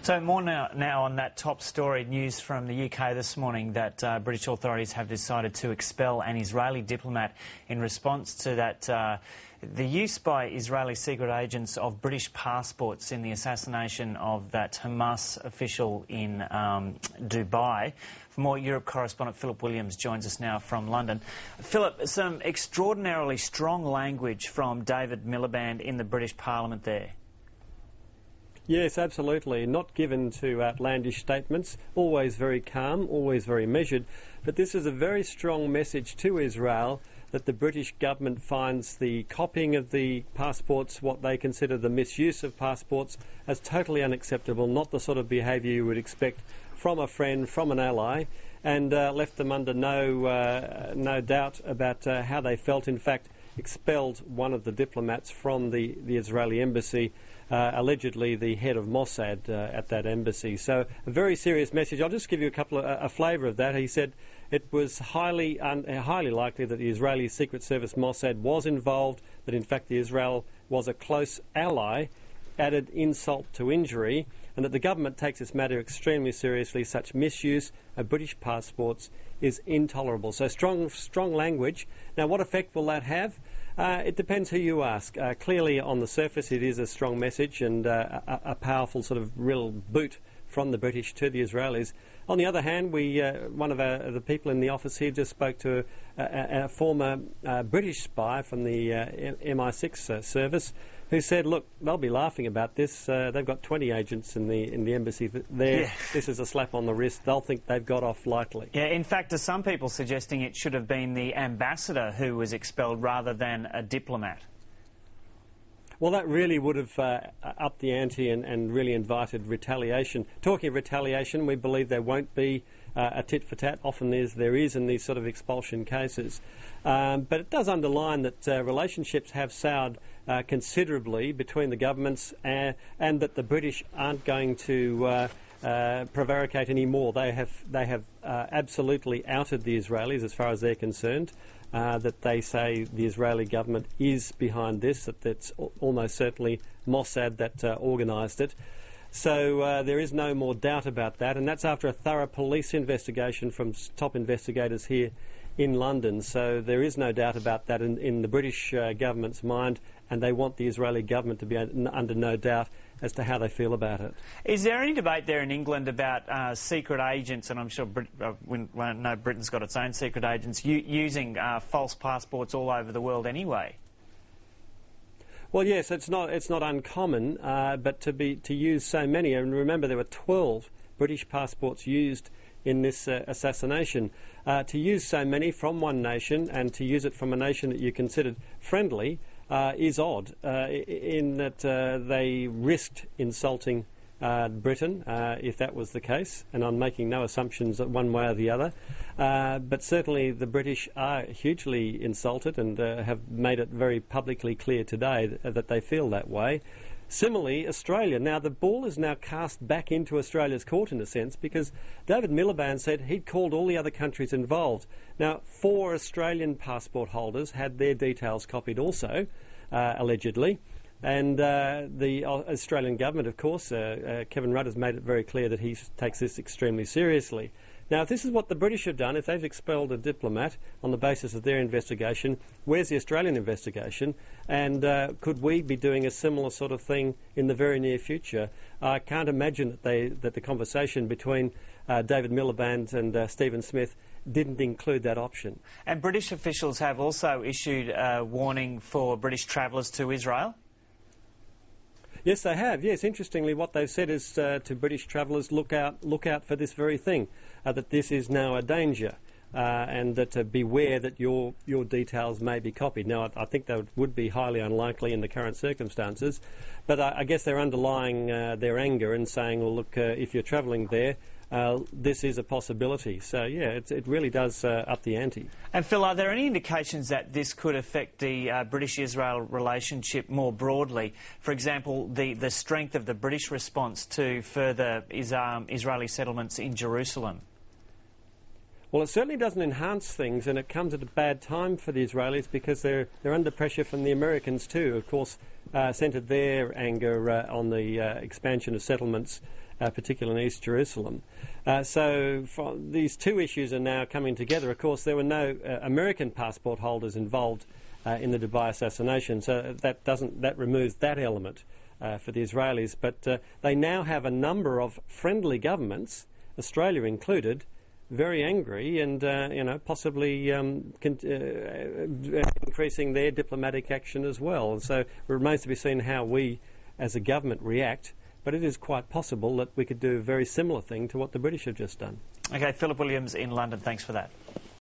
So more now on that top story, news from the UK this morning that British authorities have decided to expel an Israeli diplomat in response to that the use by Israeli secret agents of British passports in the assassination of that Hamas official in Dubai. For more, Europe correspondent Philip Williams joins us now from London. Philip, some extraordinarily strong language from David Miliband in the British Parliament there. Yes, absolutely. Not given to outlandish statements, always very calm, always very measured. But this is a very strong message to Israel that the British government finds the copying of the passports, what they consider the misuse of passports, as totally unacceptable, not the sort of behaviour you would expect from a friend, from an ally, and left them under no doubt about how they felt. In fact, expelled one of the diplomats from the Israeli embassy, allegedly the head of Mossad at that embassy. So a very serious message. I'll just give you a flavour of that. He said it was highly likely that the Israeli Secret Service Mossad was involved, that in fact the Israel was a close ally, added insult to injury, and that the government takes this matter extremely seriously. Such misuse of British passports is intolerable. So strong language. Now, what effect will that have? It depends who you ask. Clearly, on the surface, it is a strong message and a powerful sort of real boot from the British to the Israelis. On the other hand, one of the people in the office here just spoke to a former British spy from the MI6 service, who said, look, they'll be laughing about this. They've got 20 agents in the embassy there. Yeah. This is a slap on the wrist. They'll think they've got off lightly. Yeah, in fact, there's some people suggesting it should have been the ambassador who was expelled rather than a diplomat. Well, that really would have upped the ante and really invited retaliation. Talking of retaliation, we believe there won't be a tit-for-tat. Often there is in these sort of expulsion cases. But it does underline that relationships have soured considerably between the governments and that the British aren't going to prevaricate anymore. They have absolutely outed the Israelis as far as they're concerned. That they say the Israeli government is behind this, that it's almost certainly Mossad that organised it. So there is no more doubt about that, and that's after a thorough police investigation from top investigators here in London. So there is no doubt about that in the British government's mind, and they want the Israeli government to be under no doubt as to how they feel about it. Is there any debate there in England about secret agents, and I'm sure Britain's got its own secret agents, using false passports all over the world anyway? Well, yes, it's not uncommon, but to use so many, and remember there were 12 British passports used in this assassination. To use so many from one nation and to use it from a nation that you considered friendly is odd, in that they risked insulting Britain, if that was the case, and I'm making no assumptions that one way or the other. But certainly the British are hugely insulted and have made it very publicly clear today that they feel that way. Similarly, Australia. Now, the ball is now cast back into Australia's court in a sense, because David Miliband said he'd called all the other countries involved. Now, 4 Australian passport holders had their details copied also, allegedly. And the Australian government, of course, Kevin Rudd has made it very clear that he takes this extremely seriously. Now, if this is what the British have done, if they've expelled a diplomat on the basis of their investigation, where's the Australian investigation? And could we be doing a similar sort of thing in the very near future? I can't imagine that the conversation between David Miliband and Stephen Smith didn't include that option. And British officials have also issued a warning for British travellers to Israel? Yes, they have. Yes, interestingly, what they've said is to British travellers, look out for this very thing, that this is now a danger, and that beware that your details may be copied. Now, I think that would be highly unlikely in the current circumstances, but I guess they're underlying their anger and saying, well, look, if you're travelling there, this is a possibility. So, yeah, it really does up the ante. And, Phil, are there any indications that this could affect the British-Israel relationship more broadly? For example, the strength of the British response to further Israeli settlements in Jerusalem? Well, it certainly doesn't enhance things, and it comes at a bad time for the Israelis because they're under pressure from the Americans too. Of course, centred their anger on the expansion of settlements, particularly in East Jerusalem. So these two issues are now coming together. Of course, there were no American passport holders involved in the Dubai assassination, so that removes that element for the Israelis. But they now have a number of friendly governments, Australia included, very angry and possibly increasing their diplomatic action as well. And so it remains to be seen how we as a government react, but it is quite possible that we could do a very similar thing to what the British have just done. Okay, Philip Williams in London, thanks for that.